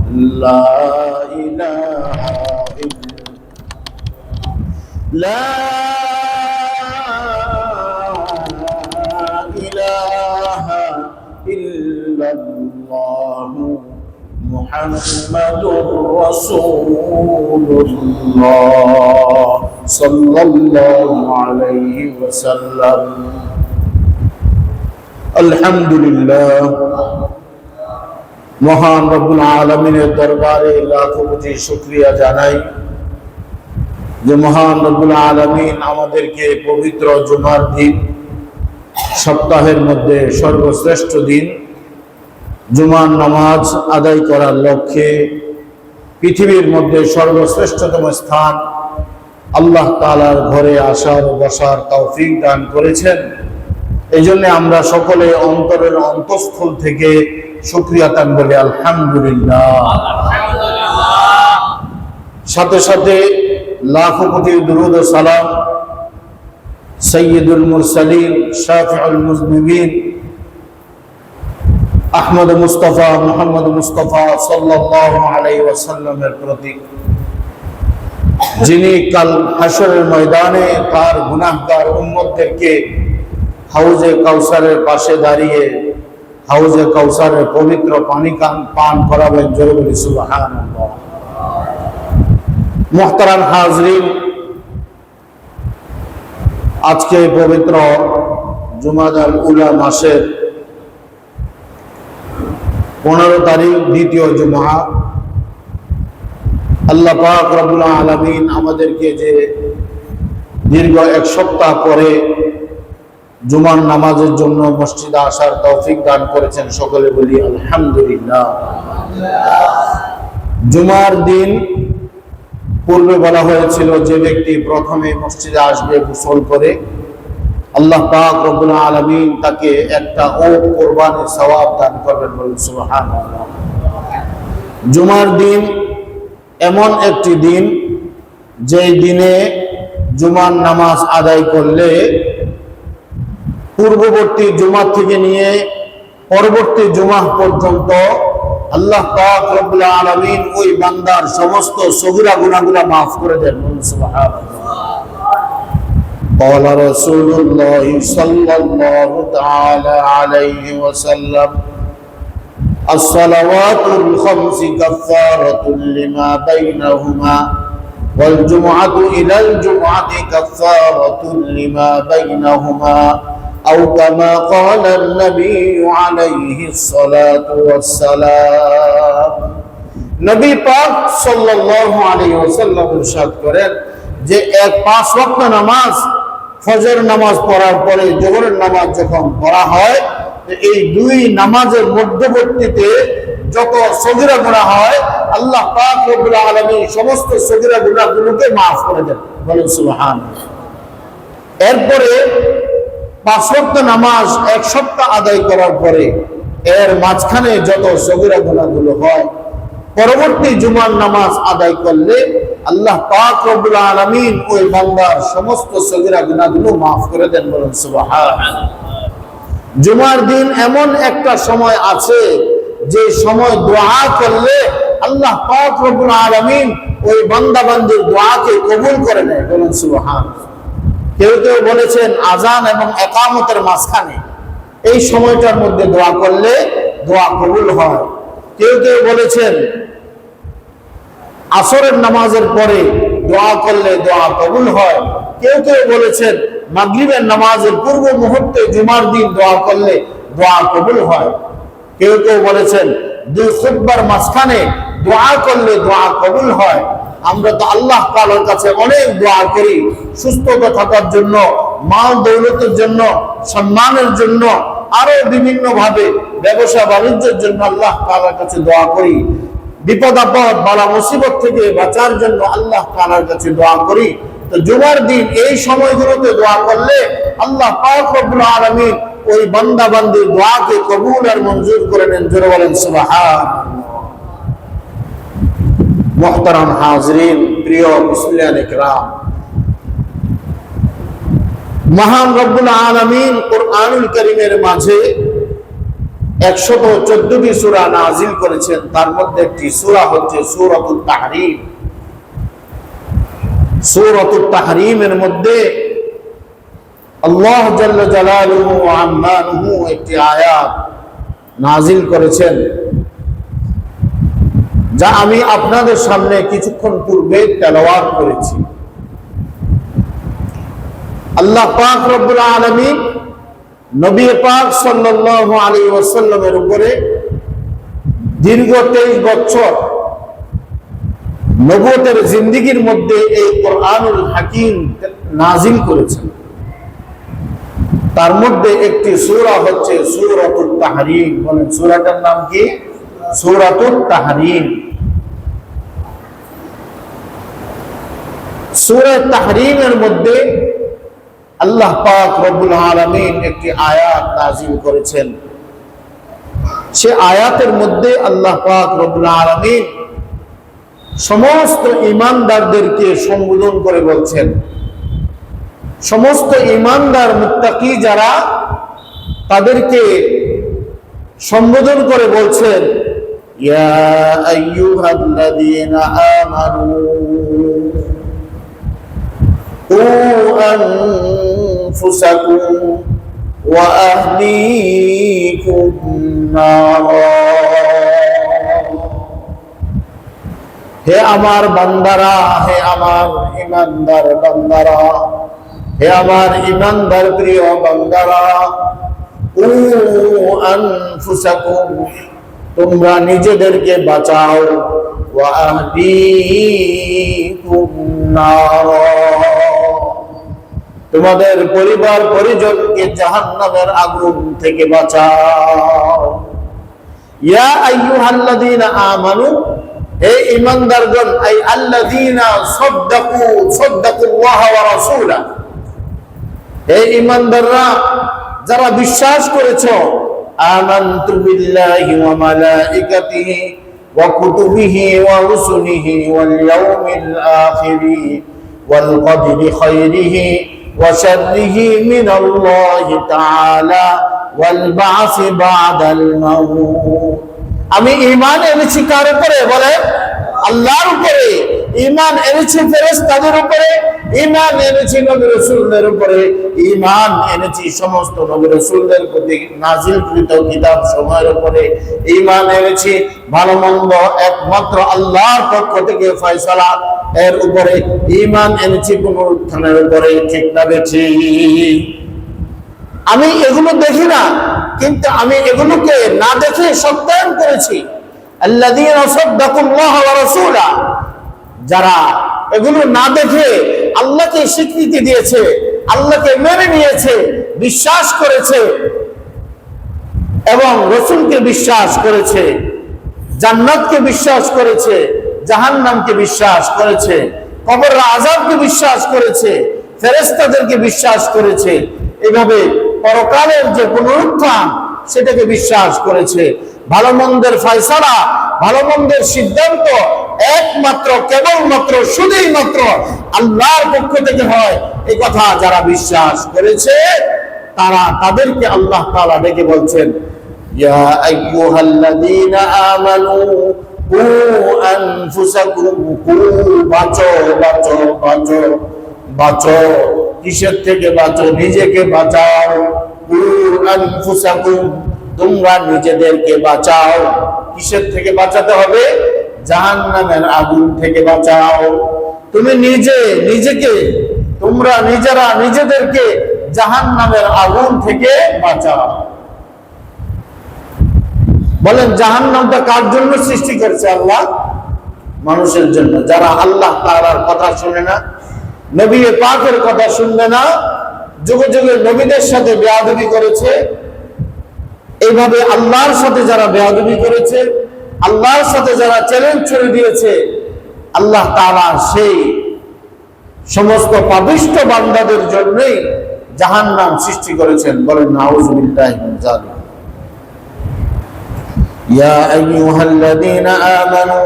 لا إله إلا لا إله إلا الله محمد رسول الله صلى الله عليه وسلم الحمد لله মহান রব্বুল আলামিনের দরবারে লাখো কোটি শুকরিয়া জানাই যে মহান রব্বুল আলামিন আমাদেরকে পবিত্র জুমার দিন, সপ্তাহের মধ্যে সর্বশ্রেষ্ঠ দিন জুমার নামাজ আদায় করার লক্ষ্যে পৃথিবীর মধ্যে সর্বশ্রেষ্ঠতম স্থান আল্লাহ তাআলার ঘরে আসার ও বসার তৌফিক দান করেছেন। এই জন্য আমরা সকলে অন্তরের অন্তঃস্থল থেকে শুকরিয়া তান বলি আলহামদুলিল্লাহ। সাথে সাথে লাখো কোটি দুরূদ ও সালাম সাইয়্যিদুল মুরসালিন শাফিউল মুযনিবিন আহমদ মুস্তাফা মুহাম্মদ মুস্তাফা সাল্লাল্লাহু আলাইহি ওয়াসাল্লামের প্রতি, যিনি কাল হাশরের ময়দানে তার গুনাহগার উম্মতদেরকে হাউজে কাউসারের পাশে দাঁড়িয়ে হাউজে কাউসারের পবিত্র পানি পান করাবেন। জোরে বলি সুবহানাল্লাহ। মুহতারাম হাজরিন, আজকে পবিত্র জুমাদাল উলা মাসের 15 তারিখ, দ্বিতীয় জুমা। আল্লাহ পাক রব্বুল আলামিন আমাদেরকে যে দীর্ঘ এক সপ্তাহ পরে জুমার নামাজের জন্য মসজিদে আসার তৌফিক দান করেছেন, সকলে বলি আলহামদুলিল্লাহ। জুমার দিন পূর্বে বলা হয়েছিল যে ব্যক্তি প্রথমে মসজিদে আসবে গোসল করে, আল্লাহ পাক রব্বুল আলামিন তাকে একটা উট কুরবানির সওয়াব দান করবেন, বলুন সুবহানাল্লাহ। জুমার দিন এমন একটি দিন যেই দিনে জুমার নামাজ আদায় করলে পূর্ববর্তী জুমা থেকে নিয়ে পরবর্তী জুমা পর্যন্ত আল্লাহ পাক রব্বুল আলামিন ওই বান্দার সমস্ত সগীরা গুনাহগুলো মাফ করে দেন, বলুন সুবহানাল্লাহ। قال رسول الله صلى الله تعالى عليه وسلم الصلوات الخمس كفارة لما بينهما والجمعة إلى الجمعة كفارة لما بينهما أو كما قال النبي عليه الصلاة والسلام। নবী পাক সাল্লাল্লাহু আলাইহি ওয়াসাল্লাম ইরশাদ করেন যে 5 ওয়াক্ত নামাজ, ফজর নামাজ পড়ার পরে জোহরের নামাজ যখন পড়া হয়, এই দুই নামাজের মধ্যবর্তীতে যত সগীরা গুনাহ হয় আল্লাহ পাক রব্বুল আলামিন সমস্ত সগীরা গুনাহগুলোকে মাফ করে দেন, বলুন সুবহানাল্লাহ। এরপরে 5 ওয়াক্ত নামাজ এক সপ্তাহ আদায় করার পরে এর মাঝখানে যত সগীরা গুনাহগুলো হয় পরবর্তী জুমার নামাজ আদায় করলে আল্লাহ পাক রব্বুল আলামিন ওই বান্দার সমস্ত সগীরা গুনাহগুলো মাফ করে দেন, বলুন সুবহানাল্লাহ। জুমার দিন এমন একটা সময় আছে যে সময় দোয়া করলে আল্লাহ পাক রব্বুল আলামিন ওই বান্দা বান্দির দোয়াকে কবুল করে নেয়, বলুন সুবহানাল্লাহ। কেউ কেউ বলেছেন আজান এবং ইকামতের মাঝখানে এই সময়টার মধ্যে দোয়া করলে দোয়া কবুল হয়। কেউ কেউ বলেছেন আসরের নামাজের পরে দোয়া করলে দোয়া কবুল হয়। কেউ কেউ বলেছেন মাগরিবের নামাজের পূর্ব মুহূর্তে জুমার দিন দোয়া করলে দোয়া কবুল হয়। কেউ কেউ বলেছেন দুই খুতবার মাঝখানে দোয়া করলে দোয়া কবুল হয়। আমরা তো আল্লাহ তাআলার কাছে অনেক দোয়া করি, সুস্থতা থাকার জন্য, মাল দৌলতের জন্য, সম্মানের জন্য, আরো বিভিন্ন ভাবে ব্যবসা বাণিজ্যের জন্য আল্লাহ তাআলার কাছে দোয়া করি। বিপদ আপদ বালা মুসিবত থেকে বাঁচার জন্য আল্লাহ তাআলার কাছে দোয়া করি। তো জুমার দিন এই সময়গুলোতে দোয়া করলে আল্লাহ পাক রব্বুল আলামিন ওই বান্দা বান্দির দোয়াকে কবুল আর মঞ্জুর করে নেন, জোরে বলেন সুবহানাল্লাহ। মুহতারাম হাজরিন, প্রিয় মুসলিয়ান ইকরাম, মহান রব্বুল আলামিন কুরআনুল কারীমের মাঝে 114টি সূরা নাজিল করেছেন। তার মধ্যে একটি সূরা হচ্ছে সূরাতুত তাহরীম। সূরাতুত তাহরীমের মধ্যে আল্লাহ জাল্লা জালালুহু ওয়া আম্মানুহু একটি আয়াত নাজিল করেছেন, যা আমি আপনাদের সামনে কিছুক্ষণ পূর্বে তেলাওয়াত করেছি। আল্লাহ পাক রব্বুল আলামিন নবী পাক সাল্লাল্লাহু আলাইহি ওয়াসাল্লামের উপরে দীর্ঘ 23 বছর নবুয়তের জিন্দেগীর মধ্যে এই কোরআনুল হাকিম নাজিল করেছেন। তার মধ্যে একটি সূরা হচ্ছে সূরাতুত তাহরীম। বলেন সূরাটার নাম কি? সূরাতুত তাহরীম। সূরা তাহরীমের মধ্যে আল্লাহ পাক রব্বুল আলামিন একটি আয়াত নাজিল করেছেন। সে আয়াতের মধ্যে আল্লাহ পাক রব্বুল আলামিন সমস্ত ঈমানদারদেরকে সম্বোধন করে বলছেন, সমস্ত ঈমানদার মুত্তাকি যারা, তাদেরকে সম্বোধন করে বলছেন, ইয়া আইয়ুহাল্লাযীনা আমানু কু আনফুসাকুম ওয়া আহলিকুম নারা। হে আমার বান্দারা, হে আমার ঈমানদার বান্দারা, হে আমার ঈমানদার প্রিয় বান্দারা, কু আনফুসাকুম, তোমরা নিজেদেরকে বাঁচাও, ওয়া আহলিকুম নারা, তোমাদের পরিবার পরিজনকে জাহান্নামের আগুন থেকে বাঁচাও। ইয়া আইয়ুহাল্লাযীনা আমানু, হে ঈমানদারগণ, আই আল্লাযীনা সাদ্দাকুল্লাহ ওয়া রাসূলা, হে ঈমানদাররা যারা বিশ্বাস করেছো, আমানতু বিল্লাহি ওয়া মালাইকাতিহি ওয়া কুতুবিহি ওয়া রুসুলিহি ওয়াল ইয়াউমিল আখিরি ওয়াল কদরি খায়রিহি ওয়া শাররিহি মিনাল্লাহি তাআলা ওয়াল বা'সি বা'দাল মাউত। আমি ঈমান এনেছি কার উপরে? বলে আল্লাহর উপরে। ঈমান এনেছি ফেরেশতাদের উপরে, ঈমান এনেছি নবী রাসূলদের উপরে, ঈমান এনেছি সমস্ত নবী রাসূলদের প্রতি নাজিলকৃত কিতাব সমূহের উপরে, ঈমান এনেছি ভালো মন্দ একমাত্র আল্লাহর পক্ষ থেকে ফয়সালা এর উপরে, ঈমান এনেছি পুনরুত্থানের উপরে। ঠিক না বেঠিক? আমি এগুলো দেখি না, কিন্তু আমি এগুলোকে না দেখে সত্যায়ন করেছি। আল্লাযীনা সাদ্দাকুল্লাহ ওয়া রাসূলা, যারা এগুলো না দেখে আল্লাহকে স্বীকৃতি দিয়েছে, আল্লাহকে মেনে নিয়েছে, বিশ্বাস করেছে এবং রাসূলকে বিশ্বাস করেছে, জান্নাতকে বিশ্বাস করেছে, জাহান্নামকে বিশ্বাস করেছে, কবরের আযাবকে বিশ্বাস করেছে, ফেরেশতাদেরকে বিশ্বাস করেছে, এভাবে পরকালের যে পুনরুত্থান সেটাকে বিশ্বাস করেছে। ভালো মন্দের ফয়সালা, ভালো মন্দের সিদ্ধান্ত একমাত্র কেবলমাত্র শুধুই মাত্র আল্লাহর পক্ষ থেকে হয়, এই কথা যারা বিশ্বাস করেছে তাদেরকে আল্লাহ তাআলা ডেকে বলছেন, ইয়া আইয়ুহাল্লাযীনা আমানু কু আনফুসাকুম, কু, বাঁচো বাঁচো বাঁচো বাঁচো। কিসের থেকে বাঁচো? নিজেকে বাঁচাও। কু আনফুসাকুম, তোমরা নিজেদেরকে বাঁচাও। কিসের থেকে বাঁচাতে হবে? জাহান্নামের আগুন থেকে বাঁচাও। তুমি নিজেকে, তোমরা নিজেরা নিজেদেরকে জাহান্নামের আগুন থেকে বাঁচাও। বলেন জাহান্নামটা কার জন্য সৃষ্টি করেছে আল্লাহ? মানুষের জন্য। যারা আল্লাহ তাআলার কথা শুনে না, নবী পাকের কথা শুনবে না, যুগে যুগে নবীদের সাথে বেয়াদবি করেছে, এইভাবে আল্লাহর সাথে যারা বেয়াদবি করেছে, আল্লাহর সাথে যারা চ্যালেঞ্জ ছুড়ে দিয়েছে, আল্লাহ তাআলা সেই সমস্ত পাপিষ্ঠ বান্দাদের জন্যই জাহান্নাম সৃষ্টি করেছেন। বলেন নাউযুবিল্লাহি মিন যালিক। ইয়া আইয়ুহাল্লাযীনা আমানু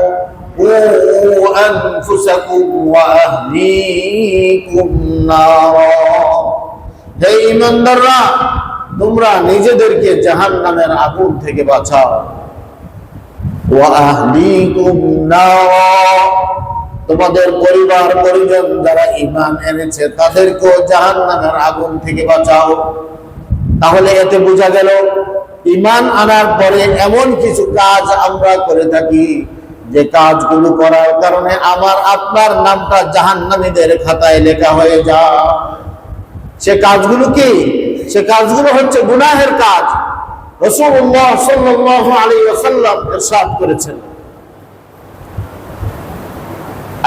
কু আনফুসাকুম ওয়া আহলিকুম নারা, হে ঈমানদাররা তোমরা নিজেদেরকে জাহান্নামের আগুন থেকে বাঁচাও। ওয়া আহলিকুম নার, তোমাদের পরিবার পরিজন যারা ঈমান এনেছে তাদেরকেও জাহান্নামের আগুন থেকে বাঁচাও। তাহলে এতে বোঝা গেল ঈমান আনার পরে এমন কিছু কাজ আমরা করে থাকি যে কাজগুলো করার কারণে আমার আপনার নামটা জাহান্নামীদের খাতায় লেখা হয়ে যায়। সে কাজগুলো কি? সে কাজগুলো হচ্ছে গুনাহের কাজ। রাসূলুল্লাহ সাল্লাল্লাহু আলাইহি ওয়াসাল্লাম ইরশাদ করেছেন,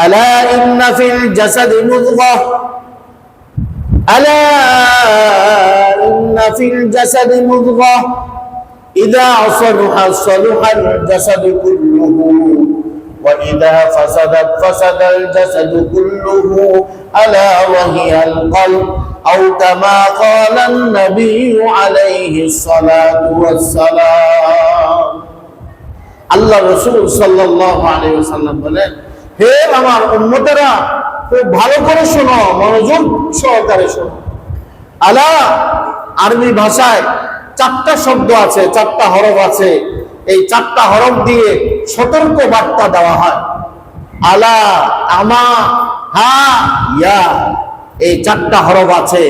আলা ইন্না ফিল জাসাদি মুযগাহ, আলা ইন্না ফিল জাসাদি মুযগাহ ইযা সালুহা সালুহাল জাসাদু কুল্লুহু ওয়া ইযা ফাসাদাত ফাসাদাল জাসাদু কুল্লুহু আলা ওয়া হিয়াল কলব আও কামা ক্বালান নবিয়্যু আলাইহিস সালাতু ওয়াস সালাম। আল্লাহ রাসূল সাল্লাল্লাহু আলাইহি ওয়াসাল্লাম বলেন, হে আমার উম্মতেরা, খুব ভালো করে শোনো, মনোযোগ সহকারে শোনো। আলা আরবি ভাষায় 4টা শব্দ আছে, 4টা হরফ আছে। এই 4টা হরফ দিয়ে সতর্ক বার্তা দেওয়া হয়। আলা, আমা, হা, ইয়া, এই 4টা হরফ আছে।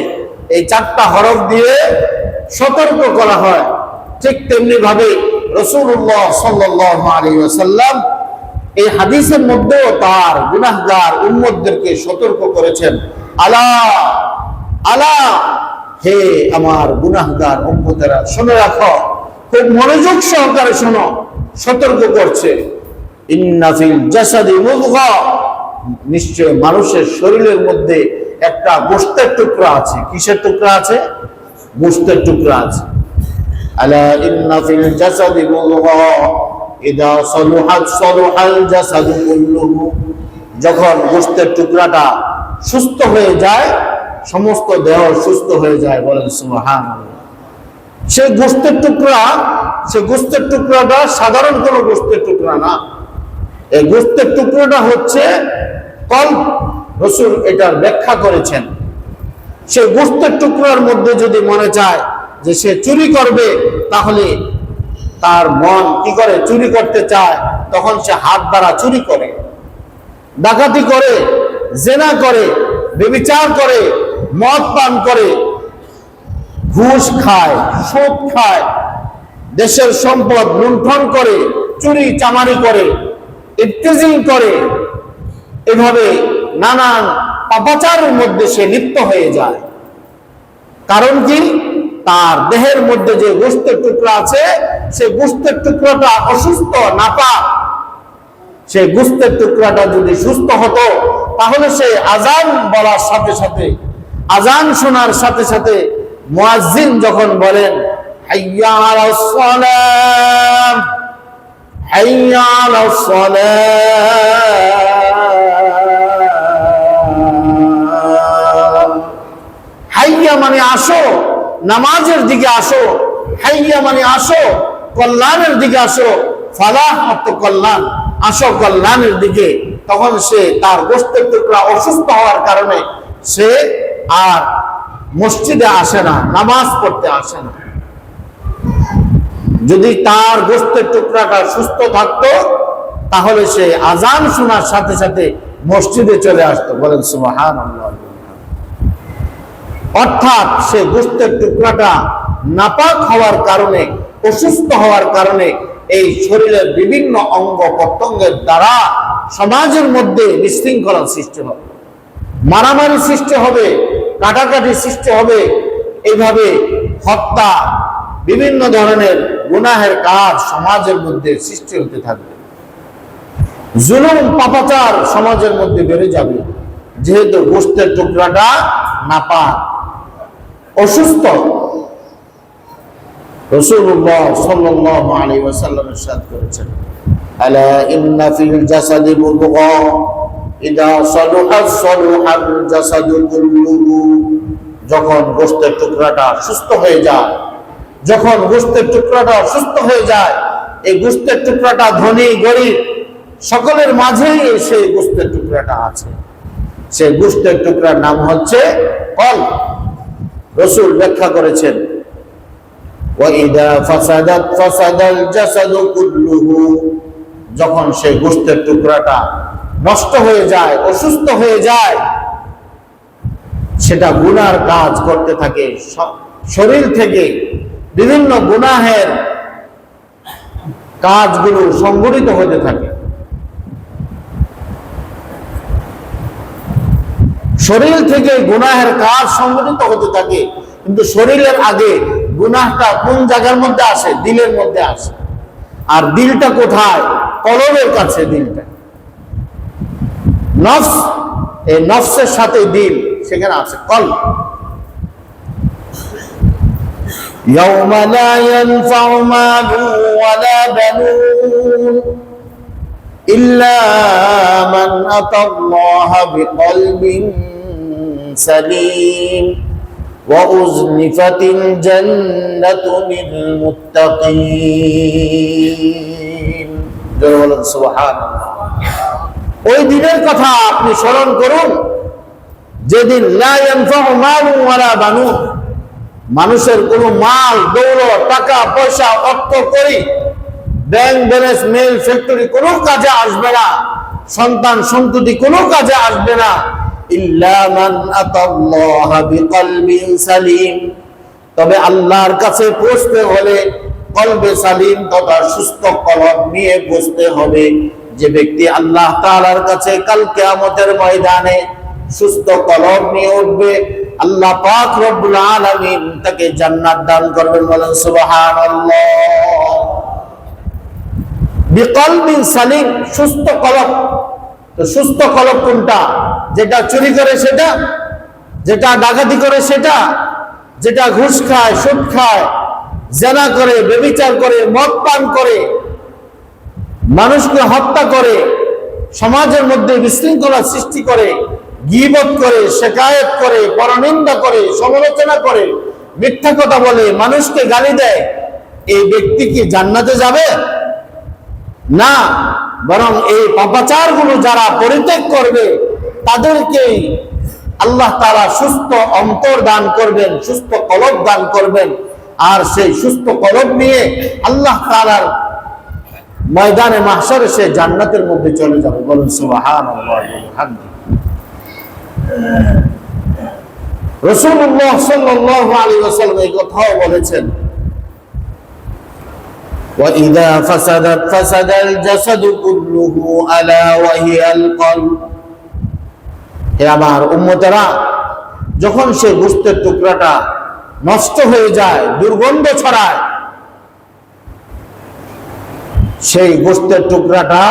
এই 4টা হরফ দিয়ে সতর্ক করা হয়। ঠিক তেমনি ভাবে রাসূলুল্লাহ সাল্লাল্লাহু আলাইহি ওয়াসাল্লাম এই হাদিসের মধ্যেও তার গুনাহগার উম্মতদেরকে সতর্ক করেছেন, আলা আলা, হে আমার গুনাহগার উম্মতেরা, শুনে রাখো, খুব মনোযোগ সহকারে শোনো। সতর্ক করছে, ইন্না ফিল জাসাদি মুযগা, নিশ্চয় মানুষের শরীরের মধ্যে একটা গোশতের টুকরা আছে। কিসের টুকরা আছে? গোশতের টুকরা আছে। আলা ইন্না ফিল জাসাদি মুযগা ইযা সালুহাত সালুহাল জাসাদু কুল্লুহু, যখন গোশতের টুকরাটা সুস্থ হয়ে যায় সমস্ত দেহ সুস্থ হয়ে যায়। বলেন সুবহানাল্লাহ। সেই গোশতের টুকরাটা সাধারণ কোনো গোশতের টুকরা না। এই গোশতের টুকরাটা হচ্ছে কলব। রাসূল এটার ব্যাখ্যা করেছেন, সেই গোশতের টুকরার মধ্যে যদি মনে চায় যে সে চুরি করবে, তাহলে তার মন কি করে? চুরি করতে চায়, তখন সে হাত দ্বারা চুরি করে, ডাকাতি করে, জেনা করে, ব্যভিচার করে, মদ পান করে, ঘুষ খায়, সুদ খায়, দেশের সম্পদ লুণ্ঠন করে, চুরি চামারি করে, ইফতিজিং করে, এভাবে নানান পাপাচারের মধ্যে সে লিপ্ত হয়ে যায়। কারণ কি? তার দেহের মধ্যে যে গোশতের টুকরা আছে, সেই গোশতের টুকরাটা অসুস্থ, নাপাক। সেই গোশতের টুকরাটা যদি সুস্থ হতো, তাহলে সে আজান বলার সাথে সাথে, আজান শোনার সাথে সাথে মুয়াজ্জিন যখন বলেন হাইয়া আলাস সালাম, হাইয়া আলাস সালাম, হাইয়া মানে আসো, নামাজের দিকে আসো, হাইয়া মানে আসো, কল্যাণের দিকে আসো, ফালাহ অর্থ কল্যাণ, আসো কল্যাণের দিকে, তখন সে তার গোশতের টুকরা অসুস্থ হওয়ার কারণে সে আর মসজিদে আসে না, নামাজ পড়তে আসে না। যদি তার গোশতের টুকরাটা সুস্থ থাকতো, তাহলে সে আজান শোনার সাথে সাথে মসজিদে চলে আসতো। বলেন সুবহানাল্লাহ। অর্থাৎ সে গোশতের টুকরাটা নাপাক হওয়ার কারণে, অসুস্থ হওয়ার কারণে এই শরীরের বিভিন্ন অঙ্গ প্রত্যঙ্গের দ্বারা সমাজের মধ্যে বিশৃঙ্খলা সৃষ্টি হবে, মারামারি সৃষ্টি হবে, কাটাকাটি সৃষ্টি হবে, এইভাবে হত্যা, বিভিন্ন ধরনের গুনাহের কাজ সমাজের মধ্যে সৃষ্টি হতে থাকবে। জুলুম, পাপাচার সমাজের মধ্যে বেড়ে যাবে, যেহেতু গোশতের টুকরাটা নাপাক, অসুস্থ। রাসূলুল্লাহ সাল্লাল্লাহু আলাইহি ওয়াসাল্লাম ইরশাদ করেছেন, আলা ইন্না ফিল জাসাদি মুদগা ইযা সালুহাত সালুহাল জাসাদু কুল্লুহু, যখন গোশতের টুকরাটা সুস্থ হয়ে যায়, যখন গোশতের টুকরাটা সুস্থ হয়ে যায়, এই গোশতের টুকরাটা ধনী গরীব সকলের মাঝেই সেই গোশতের টুকরাটা আছে। সেই গোশতের টুকরার নাম হচ্ছে কলব। রাসূল ব্যাখ্যা করেছেন, وإذا فسدت فسد الجسد كله, যখন সেই গোশতের টুকরাটা নষ্ট হয়ে যায়, অসুস্থ হয়ে যায়, সেটা গুনার কাজ করতে থাকে, শরীর থেকে বিভিন্ন গুনাহের কাজগুলো সংগঠিত হতে থাকে। শরীর থেকে গুনাহের কাজ সংগঠিত হতে থাকে, কিন্তু শরীরের আগে গুনাহটা কোন জায়গার মধ্যে আসে? দিলের মধ্যে আসে। আর দিলটা কোথায়? কলবের কাছে দিলটা। নফস, এই নফসের সাথে দিল সেখানে আছে কলব। ইয়াউমা লা ইয়ানফাউ মালুন ওয়ালা বানুন ইল্লা মান আতাল্লাহা বিকলবিন সালিম ওয়া উযলিফাতিল জান্নাতু লিল মুত্তাকিন। জোরে বলেন সুবহানাল্লাহ। ওই দিনের কথা আপনি স্মরণ করুন, যেদিন লা ইয়ানফাউ মালুন ওয়ালা বানুন, মানুষের কোনো মাল, দৌলত, টাকা পয়সা, অর্থ করি, ব্যাংক ব্যালেন্স, মেল, ফ্যাক্টরি কোনো কাজে আসবে না, সন্তান সন্ততি কোনো কাজে আসবে না, ইল্লা মান আতাল্লাহা বিকলবিন সালিম, তবে আল্লাহর কাছে পৌঁছতে হলে কলবে সালিম তথা সুস্থ কলব নিয়ে পৌঁছতে হবে। যে ব্যক্তি আল্লাহ তাআলার কাছে কাল কিয়ামতের ময়দানে সুস্থ কলব নিয়ে উঠবে, আল্লাহ পাক রব্বুল আলামিন তাকে জান্নাত দান করবেন। বলেন সুবহানাল্লাহ। বিকলবিন সালিম, সুস্থ কলব। তো সুস্থ কলব কোনটা? যেটা চুরি করে সেটা, যেটা ডাকাতি করে সেটা, যেটা ঘুষ খায়, সুদ খায়, জেনা করে, ব্যভিচার করে, মদ পান করে, মানুষকে হত্যা করে, সমাজের মধ্যে বিশৃঙ্খলা সৃষ্টি করে, গীবত করে, শিকায়েত করে, পরনিন্দা করে, সমালোচনা করে, মিথ্যা কথা বলে, মানুষকে গালি দেয়, এই ব্যক্তি কি জান্নাতে যাবে? না, বরং এই পাপাচারগুলো যারা পরিত্যাগ করবে তাদেরকেই আল্লাহ তাআলা সুস্থ অন্তর দান করবেন, সুস্থ কলব দান করবেন। আর সেই সুস্থ কলব নিয়ে আল্লাহ তাআলার ময়দানে মাহশারে সে জান্নাতের মধ্যে চলে যাবে। বলুন সুবহানাল্লাহ। রাসূলুল্লাহ সাল্লাল্লাহু আলাইহি ওয়াসাল্লাম এই কথাও বলেছেন, وَإِذَا فَسَدَتْ فَسَدَ الْجَسَدُ كُلُّهُ أَلَا وَهِيَ الْقَلْبُ। হে আমার উম্মতেরা, যখন সে গোশতের টুকরাটা নষ্ট হয়ে যায়, দুর্গন্ধ ছড়ায়, সেই গোশতের টুকরাটা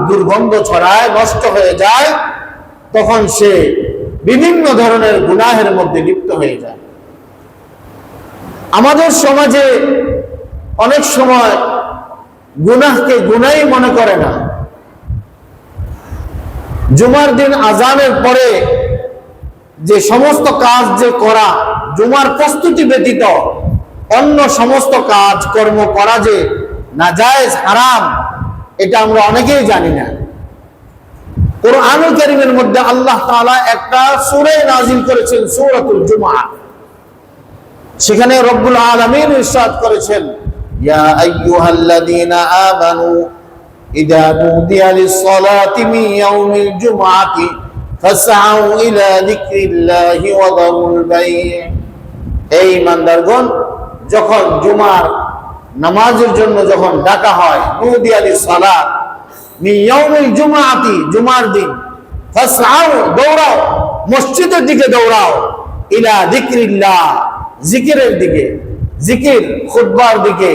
দুর্গন্ধ ছড়ায়, নষ্ট হয়ে যায়, তখন সে বিভিন্ন ধরনের গুনাহের মধ্যে লিপ্ত হয়ে যায়। আমাদের সমাজে অনেক সময় গুনাহকে গুনাহই মনে করে না। জুমার দিন আজানের পরে যে সমস্ত কাজ যে করা, জুমার প্রস্তুতি ব্যতীত অন্য সমস্ত কাজ কর্ম করা যে নাজায়েজ, হারাম, এটা আমরা অনেকেই জানি না। কুরআনুল কারীমের মধ্যে আল্লাহ তাআলা একটা সূরা নাযিল করেছেন, সূরাতুল জুমআ। সেখানে রব্বুল আলামিন ইরশাদ করেছেন, ইয়া আইয়ুহাল্লাযীনা আমানু ইযা নুদিয়া লিস-সালাতি মিন ইয়াউমিল জুমআতি ফাসআউ ইলা যিকরিল্লাহি ওয়া যারুল বাই'। এই ইমানদারগণ, যখন জুমার নামাজের জন্য যখন ডাকা হয়, নুদিয়া লিস-সালাত মিন ইয়াউমিল জুমআতি, জুমার দিন, ফাসআউ, দৌড়াও, মসজিদের দিকে দৌড়াও, ইলা যিকরিল্লাহ, জিকিরের দিকে, জিকির খুতবার দিকে,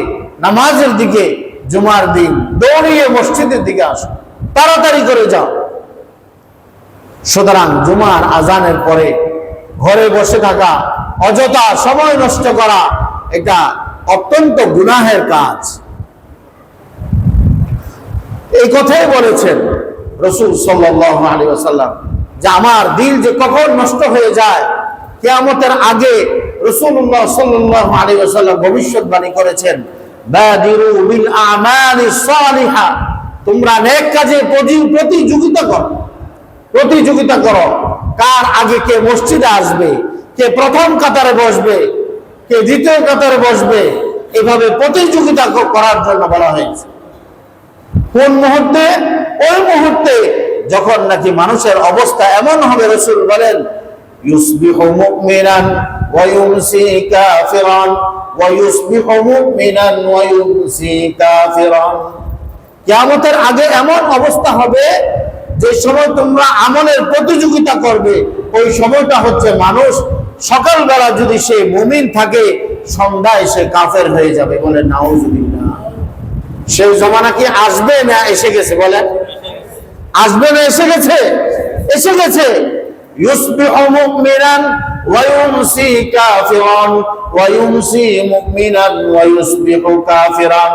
নামাজের দিকে, জুমার দিন দৌড়িয়ে মসজিদের দিকে আসো, তাড়াতাড়ি করে যাও। সুতরাং জুমার আজানের পরে ঘরে বসে থাকা, অযথা সময় নষ্ট করা, এটা অত্যন্ত গুনাহের কাজ। এই কথাই বলেছেন রাসূল সাল্লাল্লাহু আলাইহি ওয়াসাল্লাম, যে আমার দিল যে কখন নষ্ট হয়ে যায়, কিয়ামতের আগে রাসূলুল্লাহ সাল্লাল্লাহু আলাইহি ওয়াসাল্লাম ভবিষ্যৎবাণী করেছেন, বাদিরু বিল আমালিস সালিহা, তোমরা নেক কাজে প্রতিযোগিতা করো, প্রতিযোগিতা করো। কার আগে কে মসজিদে আসবে, কে প্রথম কাতারে বসবে, কে দ্বিতীয় কাতারে বসবে, এভাবে প্রতিযোগিতা করার জন্য বলা হয়েছে। কোন মুহূর্তে? ওই মুহূর্তে যখন নাকি মানুষের অবস্থা এমন হবে, রাসূল বলেন ইউসবিহু মুমিনান ওয়া ইউমসি কাফিরান ওয়া ইউসবিহু মুমিনান ওয়া ইউমসি কাফিরান। কিয়ামতের আগে এমন অবস্থা হবে যে সময় তোমরা আমলের প্রতিযোগিতা করবে, ওই সময়টা হচ্ছে মানুষ সকালবেলা যদি সে মুমিন থাকে, সন্ধ্যায় সে কাফের হয়ে যাবে। বলে নাউজুবিল্লাহ। সেই জমানা কি আসবে না এসে গেছে? বলেন আসবে না এসে গেছে? এসে গেছে। ইউসবিহু মুমিনান ওয়া ইউমসি কাফিরান ওয়া ইউমসি মুমিনান ওয়া ইউসবিহু কাফিরান।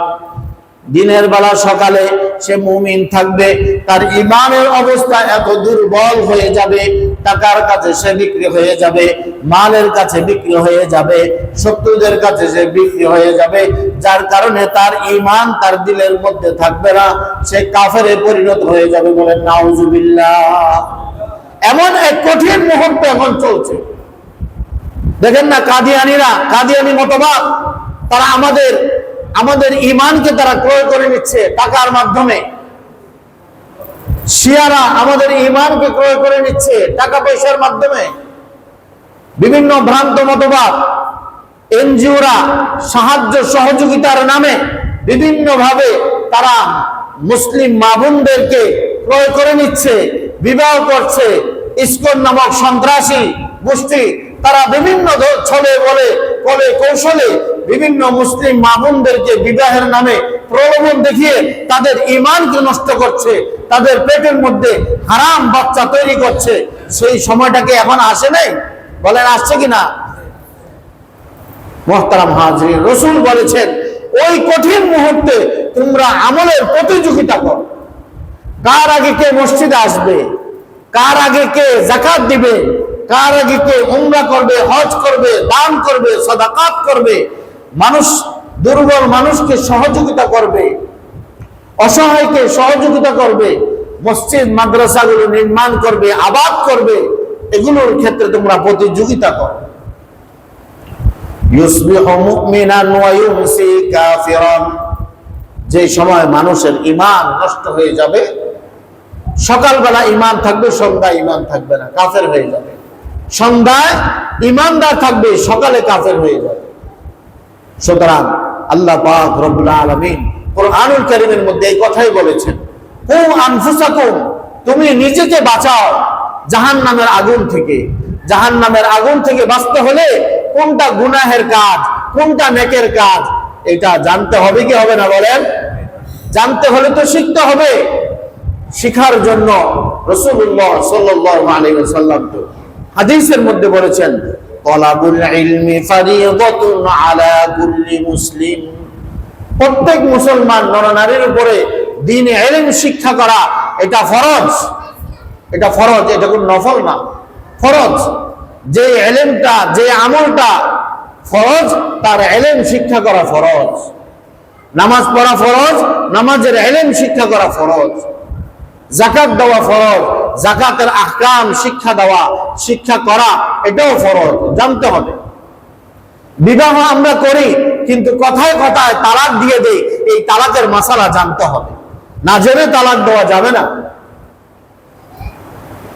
দিনের বেলা সকালে সে মুমিন থাকবে, তার ঈমানের অবস্থা এত দুর্বল হয়ে যাবে, টাকার কাছে সে বিক্রি হয়ে যাবে, মালের কাছে বিক্রি হয়ে যাবে, শত্রুদের কাছে সে বিক্রি হয়ে যাবে, যার কারণে তার ঈমান তার দিলের মধ্যে থাকবে না, সে কাফেরে পরিণত হয়ে যাবে। বলেন নাউজুবিল্লাহ। এমন এক কঠিন মুহূর্ত এখন চলছে। দেখেন না, কাদিয়ানি মতবাদ, তারা আমাদের ঈমানকে তারা ক্রয় করে নিচ্ছে টাকার মাধ্যমে। শিয়ারা আমাদের ঈমানকে ক্রয় করে নিচ্ছে টাকা পয়সার মাধ্যমে। বিভিন্ন ভ্রান্ত মতবাদ, এনজিওরা সাহায্য সহযোগিতার নামে বিভিন্ন ভাবে তারা মুসলিম মা বোনদেরকে ক্রয় করে নিচ্ছে, বিবাহ করছে। ইসকন নামক সন্ত্রাসী গোষ্ঠী তারা বিভিন্ন ছলে বলে কলে কৌশলে বিভিন্ন মুসলিম মা বোনদেরকে বিবাহের নামে প্রলোভন দেখিয়ে তাদের ঈমানকে নষ্ট করছে, তাদের পেটের মধ্যে হারাম বাচ্চা তৈরি করছে। সেই সময়টাকে এখন আসে নাই? বলেন আসছে কিনা? মুহতারাম হাজরিন, রাসূল বলেছেন ওই কঠিন মুহূর্তে তোমরা আমলের প্রতিযোগিতা করো। কার আগে কে মসজিদে আসবে, কার আগে কে যাকাত দিবে, কার আগে কে উমরা করবে, হজ করবে, দান করবে, সাদাকাত করবে, মানুষ দুর্বল মানুষকে সহযোগিতা করবে, অসহায়কে সহযোগিতা করবে, মসজিদ মাদ্রাসাগুলো নির্মাণ করবে, আবাদ করবে, এগুলোর ক্ষেত্রে তোমরা প্রতিযোগিতা করো। ইউসবিহু মুমিনান ওয়া ইউমসি কাফিরান। যে সময় মানুষের ঈমান নষ্ট হয়ে যাবে, সকালবেলা ঈমান থাকবে, সন্ধ্যায় ঈমান থাকবে না, কাফের হয়ে যাবে। সন্ধ্যায় ঈমানদার থাকবে, সকালে কাফের হয়ে যাবে। সুতরাং আল্লাহ পাক রব্বুল আলামিন কুরআনুল কারীমের মধ্যে এই কথাই বলেছেন, কু আনফুসাকুম, তুমি নিজেকে বাঁচাও জাহান্নামের আগুন থেকে। জাহান্নামের আগুন থেকে বাঁচতে হলে কোনটা গুনাহের কাজ, কোনটা নেকের কাজ, এটা জানতে হবে কি হবে না? বলেন জানতে হলে তো শিখতে হবে। শিখার জন্য রাসূলুল্লাহ সাল্লাল্লাহু আলাইহি ওয়াসাল্লাম তো হাদিসের মধ্যে বলেছেন, তালাবুল ইলমি ফারিদাতুন আলা কুল্লি মুসলিম। প্রত্যেক মুসলমান নরনারীর উপরে দ্বীন ইলম শিক্ষা করা এটা ফরজ। এটা ফরজ, এটা কোনো নফল না, ফরজ। যে ইলমটা, যে আমলটা ফরজ, তার ইলম শিক্ষা করা ফরজ। নামাজ পড়া ফরজ, নামাজের ইলম শিক্ষা করা ফরজ। যাকাত দেওয়া ফরজ, যাকাতের আহকাম শিক্ষা দেওয়া, শিক্ষা করা এটাও ফরজ, জানতে হবে। বিবাহ আমরা করি কিন্তু কথায় কথায় তালাক দিয়ে দেই, এই তালাকের মাসালা জানতে হবে, না জেনে তালাক দেওয়া যাবে না।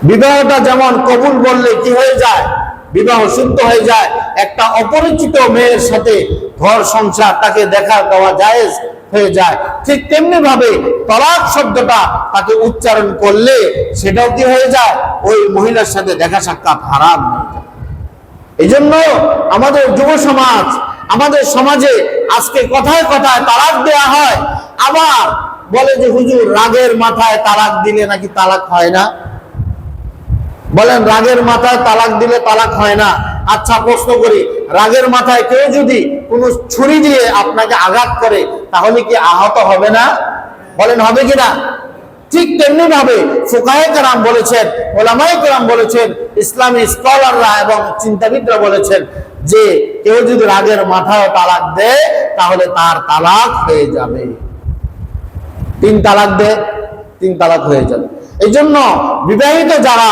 বিবাহটা যেমন কবুল বললে কি হয়ে যায়, বিবাহ শুদ্ধ হয়ে যায়। একটা অপরিচিত মেয়ের সাথে ঘর সংসার, তাকে দেখা দেওয়া জায়েজ হয়ে যায়। ঠিক তেমনি ভাবে তালাক শব্দটা তাকে উচ্চারণ করলে সেটাও কি হয়ে যায়, ওই মহিলার সাথে দেখা সাক্ষাৎ হারাম হয়ে যায়। এই জন্য আমাদের যুব সমাজ, আমাদের সমাজে আজকে কথায় কথায় তালাক দেয়া হয়, আবার বলে যে হুজুর রাগের মাথায় তালাক দিলে নাকি তালাক হয় না। বলেন রাগের মাথায় তালাক দিলে তালাক হয় না। আচ্ছা প্রশ্ন করি, রাগের মাথায় কেউ যদি কোনো ছুরি দিয়ে আপনাকে আঘাত করে তাহলে কি আহত হবে না? বলেন হবে কিনা? ঠিক তেমনি ভাবে ফুকাহে কেরাম বলেছেন, ওলামায়ে কেরাম বলেছেন, ইসলামী স্কলাররা এবং চিন্তাবিদরা বলেছেন যে কেউ যদি রাগের মাথায় তালাক দেয় তাহলে তার তালাক হয়ে যাবে। 3 তালাক দেয়, 3 তালাক হয়ে যাবে। এই জন্য বিবাহিত যারা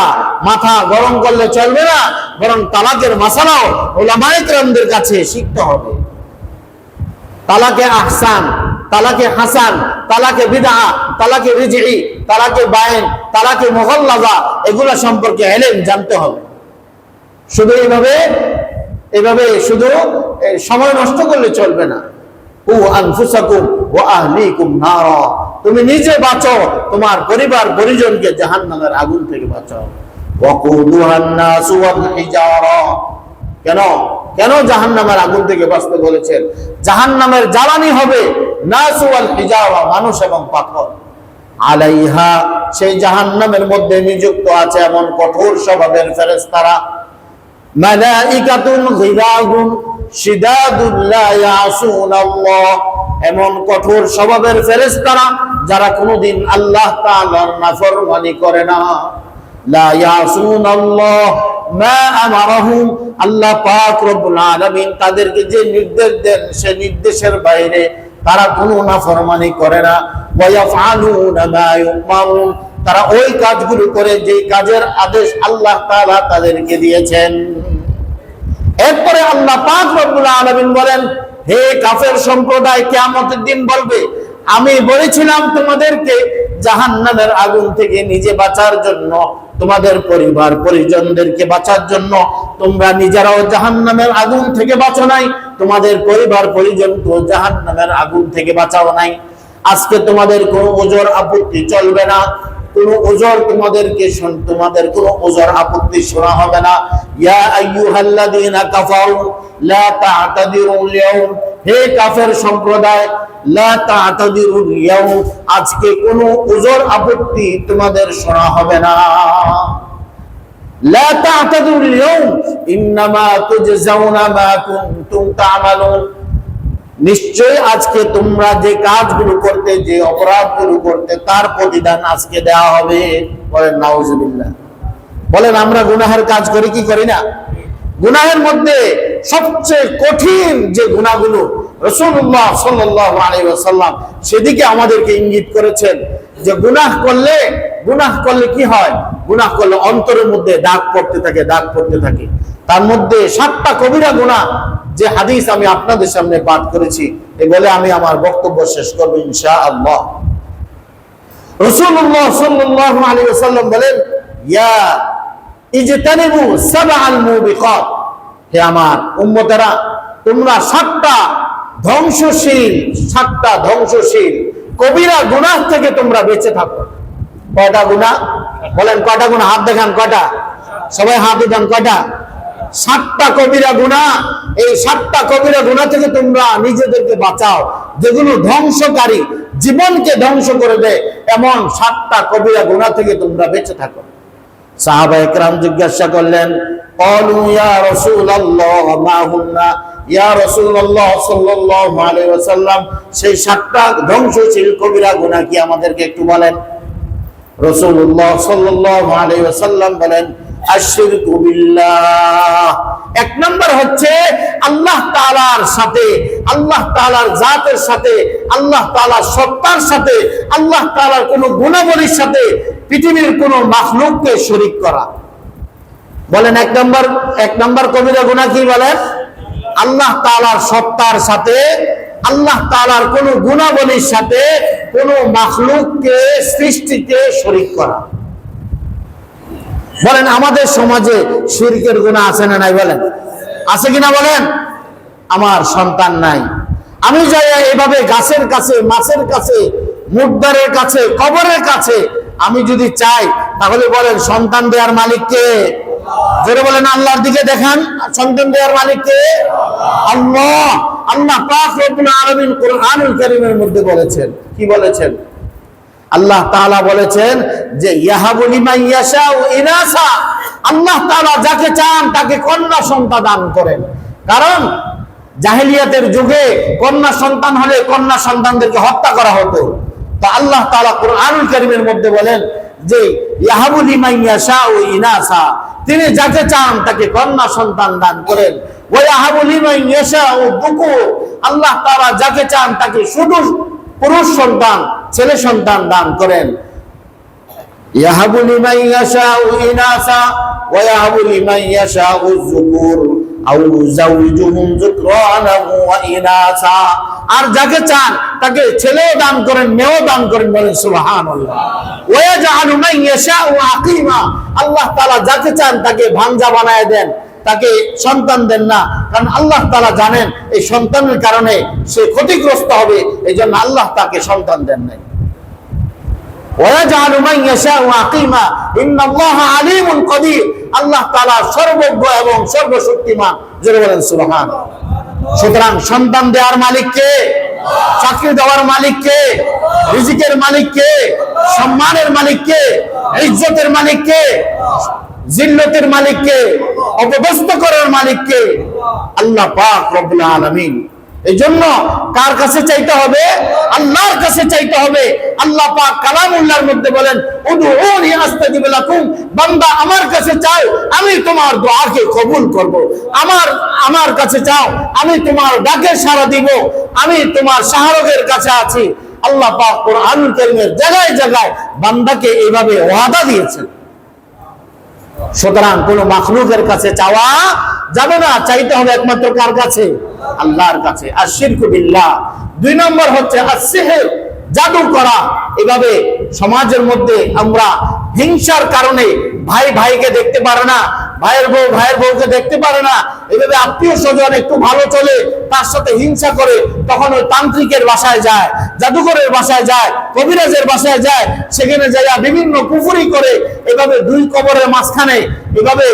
মাথা গরম করলে চলবে না, বরং তালাকের মাসালাও ওলামায়ে কেরামদের কাছে শিখতে হবে। তালাকে আহসান, তালাকে হাসান, তালাকে বিদআ, তালাকে রিজঈ, তালাকে বাইন, তালাকে মুগাল্লাযা, এগুলো সম্পর্কে ইলম জানতে হবে। শুধু এইভাবে শুধু সময় নষ্ট করলে চলবে না। আনফুসাকুম ওয়া আহলিকুম নারা, তুমি নিজে বাঁচো, তোমার পরিবার পরিজনকে জাহান্নামের আগুন থেকে বাঁচাও। ওয়াকুদুহান নাসু ওয়াল হিজারা, কেন জাহান্নামের আগুন থেকে বাঁচতে বলেছেন? জাহান্নামের জ্বালানি হবে নাসু ওয়াল হিজারা, মানুষ এবং পাথর। আলাইহা, সেই জাহান্নামের মধ্যে নিযুক্ত আছে এমন কঠোর স্বভাবের ফেরেশতারা, মালাইকাতুন গিলাযুন শিদাদুন লা ইয়াসুনাল্লাহ, এমন কঠোর স্বভাবের ফেরেশতারা যারা কোনোদিন আল্লাহ তাআলার নাফরমানি করে না। লা ইয়াসুনাল্লাহ মা আমারাহুম, আল্লাহ পাক রব্বুল আলামিন তাদেরকে যে নির্দেশ দেন সে নির্দেশের বাইরে তারা কোনো নাফরমানি করে না। ওয়া ইয়াফআলুনা মা ইউমারুন, তারা ওই কাজগুলো করে যে কাজের আদেশ আল্লাহ তাআলা তাদেরকে দিয়েছেন। এরপরে আল্লাহ পাক রব্বুল আলামিন বলেন, হে কাফের সম্প্রদায়, কিয়ামতের দিন বলবে, আমি বলেছিলাম তোমাদেরকে জাহান্নামের আগুন থেকে নিজে বাঁচার জন্য, তোমাদের পরিবার পরিজনদেরকে বাঁচার জন্য। তোমরা নিজেরাও জাহান্নামের আগুন থেকে বাঁচো নাই, তোমাদের পরিবার পরিজনকে জাহান্নামের আগুন থেকে বাঁচাও নাই। আজকে তোমাদের কোনো ওজর আপত্তি চলবে না, কোনো ওজর তোমাদের কোনো ওজর আপত্তি শোনা হবে না। ইয়া আইয়ুহাল্লাযীনা কাফারু লা তা'তাদিরুল ইয়াউম, হে কাফের সম্প্রদায়, লা তা'তাদিরুল ইয়াউম, আজকে কোনো ওজর আপত্তি তোমাদের শোনা হবে না। লা তা'তাদিরুল ইয়াউম ইন্নামা তুজজাউনা মা কুনতুম তা'মালুন, নিশ্চয় আজকে তোমরা যে কাজগুলো করতে, যে অপরাধগুলো করতে, তার প্রতিদান আজকে দেওয়া হবে। বলেন নাউজুবিল্লাহ। বলেন আমরা গুনাহের কাজ করি কি করি না? গুনাহের মধ্যে সবচেয়ে কঠিন যে গুনাহগুলো রাসূলুল্লাহ সাল্লাল্লাহু আলাইহি ওয়াসাল্লাম সেদিকে আমাদেরকে ইঙ্গিত করেছেন যে গুনাহ করলে কি হয়? গুনাহ করলে অন্তরের মধ্যে দাগ পড়তে থাকে। তার মধ্যে 7টা কবিরা গুনাহ, যে হাদিস আমি আপনাদের সামনে পাঠ করেছি, এই বলে আমি আমার বক্তব্য শেষ করব ইনশাআল্লাহ। রাসূলুল্লাহ সাল্লাল্লাহু আলাইহি ওয়াসাল্লাম বলেন, ইয়া ইজতানিবু সাবআল মুবিকাত, হে আমার উম্মতেরা, তোমরা 7টা ধ্বংসশীল কবিরা গুনাহ থেকে তোমরা বেঁচে থাকো। কয়টা গুনাহ? বলেন কয়টা গুনাহ? হাত দেখান কয়টা, সবাই হাত উঠান কয়টা? 7টা কবিরা গুনাহ। এই 7টা কবিরা গুনাহ থেকে তোমরা নিজেদেরকে বাঁচাও, যেগুলো ধ্বংসকারী, জীবনকে ধ্বংস করে দেয়, এমন 7টা কবিরা গুনাহ থেকে তোমরা বেঁচে থাকো। সাহাবায়ে কেরাম জিজ্ঞাসা করলেন, ক্বালু ইয়া রাসূলুল্লাহ মা হুন্না, ইয়া রাসূলুল্লাহ সাল্লাল্লাহু আলাইহি ওয়াসাল্লাম, সেই 7টা ধ্বংসশীল কবিরা গুনাহ কি আমাদেরকে একটু বলেন? রাসূলুল্লাহ সাল্লাল্লাহু আলাইহি ওয়াসাল্লাম বলেন, আশরিকু বিল্লাহ, 1 নম্বর হচ্ছে আল্লাহ তাআলার সাথে, আল্লাহ তাআলার জাতের সাথে, আল্লাহ তাআলার সত্তার সাথে, আল্লাহ তাআলার কোন গুণাবলীর সাথে পৃথিবীর কোন মাখলুককে শরীক করা। বলেন 1 নম্বর কবিরা গুনাহ কি বলেন? আল্লাহ তাআলার সত্তার সাথে, আল্লাহ তাআলার কোন গুণাবলীর সাথে কোন মাখলুককে, সৃষ্টিকে শরীক করা। বলেন আমাদের সমাজে শিরকের গুনাহ আছে না নাই? বলেন আছে কিনা? বলেন আমার সন্তান নাই, আমি যাই এভাবে গাছের কাছে, মাছের কাছে, মুর্দারের কাছে, কবরের কাছে আমি যদি চাই, তাহলে বলেন সন্তান দেওয়ার মালিক কে? জোরে বলেন আল্লাহর দিকে দেখান, সন্তান দেওয়ার মালিক কে? আল্লাহ। আল্লাহ পাক রব্বুল আলামিন কুরআনুল কারীমের মধ্যে বলেছেন, কি বলেছেন? আল্লাহ তাআলা বলেছেন যে ইয়াহাবু লিমান ইয়াশাউ ইনাসা, আল্লাহ তাআলা যাকে চান তাকে কন্যা সন্তান দান করেন। কারণ জাহেলিয়াতের যুগে কন্যা সন্তান হলে কন্যা সন্তানদেরকে হত্যা করা হতো। তো আল্লাহ তাআলা কুরআনুল কারীমের মধ্যে বলেন যে ইয়াহাবু লিমান ইয়াশাউ ইনাসা, তিনি যাকে চান তাকে কন্যা সন্তান দান করেন। ওয়া ইয়াহাবু লিমান ইয়াশাউ যুকুর, আল্লাহ তাআলা যাকে চান তাকে শুধু পুরুষ সন্তান, ছেলে সন্তান দান করেন। ইয়াহাবু লিমান ইয়াশাউ ইনাসা ওয়া ইয়াহাবু লিমান ইয়াশাউ যুকুর আও ইউযাওয়িজুহুম যুকরানা ওয়া ইনাসা, আর যাকে চান তাকে ছেলেও দান করেন, মেয়েও দান করেন, বলেন সুবহানাল্লাহ। ওয়াজআলু মান ইয়াশাউ আকিমা, আল্লাহ তাআলা যাকে চান তাকে ভাঞ্জা বানায় দেন, তাকে সন্তান দেন না, কারণ আল্লাহ তাআলা জানেন এই সন্তানের কারণে সে ক্ষতিগ্রস্ত হবে, এইজন্য আল্লাহ তাকে সন্তান দেন নাই। ওয়াজআলু মান ইয়াশাউ আকিমা ইন্নাল্লাহা আলীমুন কাদির, আল্লাহ তাআলা সর্বজ্ঞ এবং সর্বশক্তিমান, জোরে বলেন সুবহানাল্লাহ। সুতরাং সন্তান দেওয়ার মালিক কে? চাকরি দেওয়ার মালিক কে? রিজিকের মালিক কে? সম্মানের মালিক কে? ইজ্জতের মালিক কে? জিল্লতের মালিক কে? অপদস্থ করার মালিক কে? আল্লাহ পাক রব্বুল আলামিন। এই জন্য কার কাছে চাইতে হবে? আল্লাহর কাছে চাইতে হবে। আল্লাহ পাক কালামুল্লাহর মধ্যে বলেন, উদউনি আস্তাজিব লাকুম, বান্দা আমার কাছে চাও, আমি তোমার দোয়াকে কবুল করব। আমার কাছে চাও, আমি তোমার ডাকে সাড়া দিব, আমি তোমার শাহরগের কাছে আছি। আল্লাহ পাক কোরআনুল কারীমের জায়গায় জায়গায় বান্দাকে এইভাবে ওয়াদা দিয়েছেন। সুতরাং কোন মাখলুকের কাছে চাওয়া যাবে না, চাইতে হবে একমাত্র কার কাছে? আল্লাহর কাছে। আর শিরকু বিল্লাহ। 2 নম্বর হচ্ছে আসসিহর, জাদু করা। এভাবে সমাজের মধ্যে আমরা হিংসার কারণে ভাই ভাইকে দেখতে পারে না, ভাইয়ের বউ ভাইয়ের বউকে দেখতে পারে না, এভাবে আত্মীয় স্বজন একটু ভালো চলে তার সাথে হিংসা করে, তখন ওই তান্ত্রিকের বাসায় যায়, জাদুকরের বাসায় যায়, কবিরাজের বাসায় যায়, সেখানে যাইয়া বিভিন্ন কুফরি করে, এভাবে 2 কবরের মাঝখানে এভাবে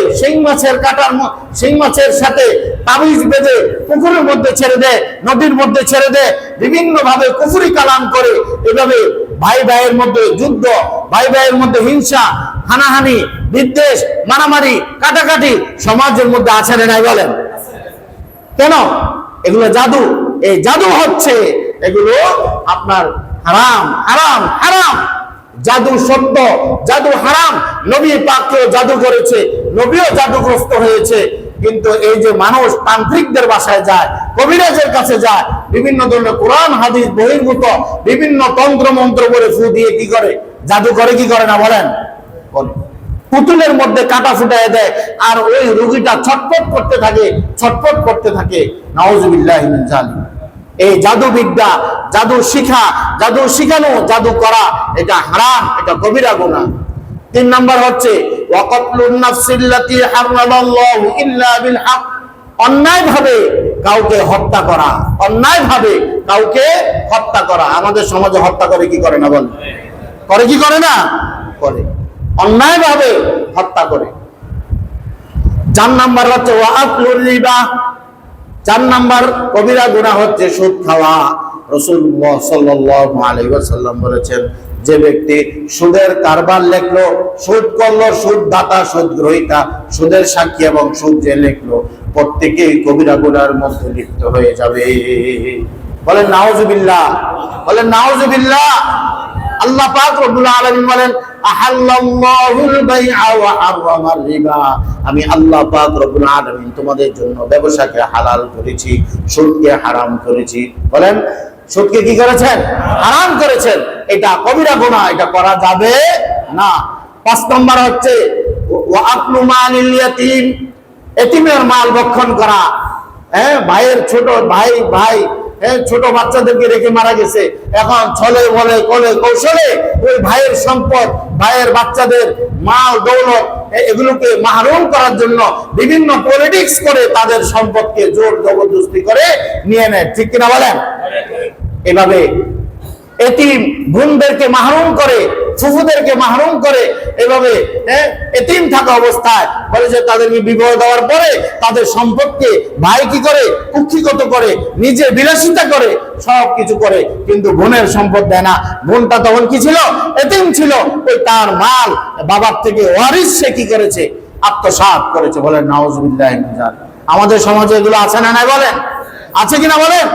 শিং মাছের সাথে তাবিজ বেঁধে পুকুরের মধ্যে ছেড়ে দেয়, নদীর মধ্যে ছেড়ে দেয়, বিভিন্ন ভাবে কুফরি কালাম করে, এভাবে ভাই ভাইয়ের মধ্যে যুদ্ধ, ভাই ভাইয়ের মধ্যে হিংসা, হানাহানি, বিদ্বেষ, মারামারি, কাটাকাটি সমাজের মধ্যে আছে না নাই বলেন? কেন? এগুলো জাদু। এই জাদু হচ্ছে এগুলো আপনার হারাম হারাম হারাম। জাদু সত্য, জাদু হারাম। নবী পাককেও জাদু করেছে, নবীও জাদুগ্রস্ত হয়েছে। কিন্তু এই যে মানুষ তান্ত্রিকদের বাসায় যায়, কবিরাজের কাছে যায়, বিভিন্ন ধরনের কোরআন হাদিস বহির্ভূত বিভিন্ন তন্ত্র মন্ত্র করে ফু দিয়ে কি করে? জাদু করে কি করে না বলেন? পুতুলের মধ্যে কাটা ফুটায় দেয়, আর ওই রোগীটা ছটফট করতে থাকে, ছটফট করতে থাকে। নাউযুবিল্লাহি মিন যালিক। এই জাদু বিদ্যা, জাদু শিখা, জাদু শিখানো, জাদু করা, এটা হারাম, এটা কবিরা গুনাহ। 3 নম্বর হচ্ছে ওয়াকাতলুন নাফসিল্লাতী হারামাল্লাহু ইল্লা বিল হক, অন্যায় ভাবে কাউকে হত্যা করা, অন্যায় ভাবে কাউকে হত্যা করা। আমাদের সমাজে হত্যা করে কি করে না বল? করে কি করে না? করে। অন্যায় ভাবে হত্যা করে। 4 নম্বর হচ্ছে ওয়াআকলুর রিবা, 4 নম্বর কবিরা গুনাহ হচ্ছে সুদ খাওয়া। রাসূলুল্লাহ সাল্লাল্লাহু আলাইহি ওয়াসাল্লাম বলেছেন, যে ব্যক্তি সুদের কারবার লিখলো, সুদ করলো, সুদ দাতা, সুদ গ্রহীতা, সুদের সাক্ষী এবং সুদ যে লিখলো, প্রত্যেকেই কবিরা গুনাহের মধ্যে লিপ্ত হয়ে যাবে। বলেন নাউযুবিল্লাহ, বলেন নাউযুবিল্লাহ। আল্লাহ পাক রব্বুল আলামিন বলেন, আহাল্লাল্লাহুল বাইআ ওয়া হারামার রিবা, আমি আল্লাহ পাক রব্বুল আলামিন তোমাদের জন্য ব্যবসাকে হালাল করেছি, সুদকে হারাম করেছি। বলেন, সুদকে কি করেছেন? হারাম করেছেন। এটা কবিরা গুনাহ, এটা করা যাবে না। 5 নম্বর হচ্ছে ওয়া আকলু মালিল ইয়াতীম, এতিমের মাল ভক্ষণ করা। ভাইয়ের ছোট ভাই ছোট বাচ্চাদেরকে রেখে মারা গেছে, এখন ছলে বলে কোলে কৌশলে ওই ভাইয়ের সম্পদ, ভাইয়ের বাচ্চাদের মাল দৌলত, এগুলোকে মাহরুম করার জন্য বিভিন্ন পলিটিক্স করে তাদের সম্পদকে জোর জবরদস্তি করে নিয়ে নেয়। ঠিক কিনা বলেন? এভাবে এতিম বোনদেরকে মাহরুম করে, ফুফুদেরকে মাহরুম করে, এভাবে এতিম থাকা অবস্থায় বলে যে তাদেরকে বিবাহ দেওয়ার পরে তাদের সম্পদকে ভাই কি করে? কুক্ষিগত করে, নিজে বিলাসিতা করে, সব কিছু করে, কিন্তু বোনের সম্পদ দেয় না। বোনটা তখন কি ছিল? এতিম ছিল। ওই তার মাল বাবার থেকে ওয়ারিস সে কি করেছে? আত্মসাৎ করেছে। বলেন নাউযুবিল্লাহি মিন যালিক। আমাদের সমাজে এগুলো আছে না নাই বলেন? আছে কিনা বলেন?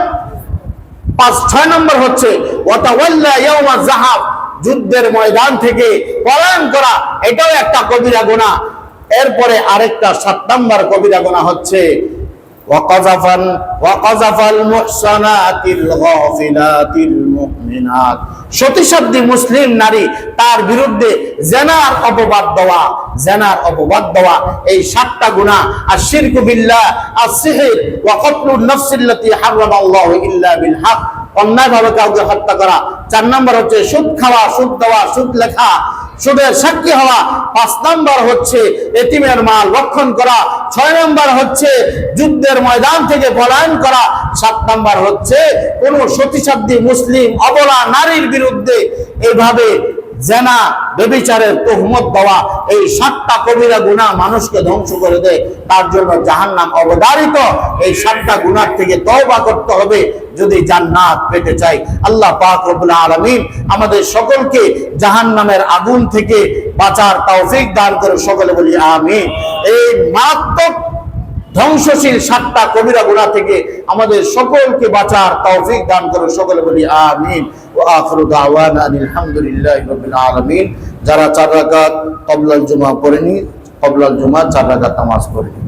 6 নম্বর হচ্ছে ওয়াতাওয়াল্লা ইয়াওমা যাহাব, যুদ্ধের ময়দান থেকে পলায়ন করা, এটাও একটা কবিরা গুনাহ। এরপরে আরেকটা 7 নম্বর কবিরা গুনাহ হচ্ছে ওয়াকাযাফাল মুহসানাতিল গাফিলাতিল মুমিনাত, সতীসাধ্যী মুসলিম নারী তার বিরুদ্ধে জিনার অপবাদ দেওয়া, এই 7টা গুনাহ, আশ-শিরকু বিল্লাহ, আস-সিহর, ওয়া কতলুন নাফসিল্লাতী হারামাল্লাহু ইল্লা বিল হক, অন্যায়ভাবে কাউকে হত্যা করা। 4 নাম্বার হচ্ছে সুদ খাওয়া, সুদ দেওয়া, সুদ লেখা, সুদের সাক্ষী হওয়া। 5 নাম্বার হচ্ছে এতিমের মাল রক্ষণ করা। 6 নাম্বার হচ্ছে যুদ্ধের ময়দান থেকে পলায়ন করা। 7 নাম্বার হচ্ছে কোন সতীসাধ্যী মুসলিম অবলা নারীর বিরুদ্ধে এইভাবে জিনা, ব্যভিচারের তহমত দেওয়া। এই 7টা কবিরা গুনাহ মানুষকে ধ্বংস করে দেয়, তার জন্য জাহান্নাম অবধারিত। এই 7টা গুনাহ থেকে তওবা করতে হবে যদি জান্নাত পেতে চাই। আল্লাহ পাক রব্বুল আলামিন আমাদের সকলকে জাহান্নামের আগুন থেকে বাঁচার তৌফিক দান করে, সকলে বলি আমিন। এই মারাত্মক ধ্বংসশীল 7টা কবিরা গুনাহ থেকে আমাদের সকলকে বাঁচার তৌফিক দান করে, সকলে বলি আমিন। ওয়া আখিরু দাওয়ানা আলহামদুলিল্লাহি রাব্বিল আলামিন। যারা 4 রাকাত ক্বাবলাল জুমা পড়েনি, ক্বাবলাল জুমা 4 রাকাত নামাজ পড়েনি।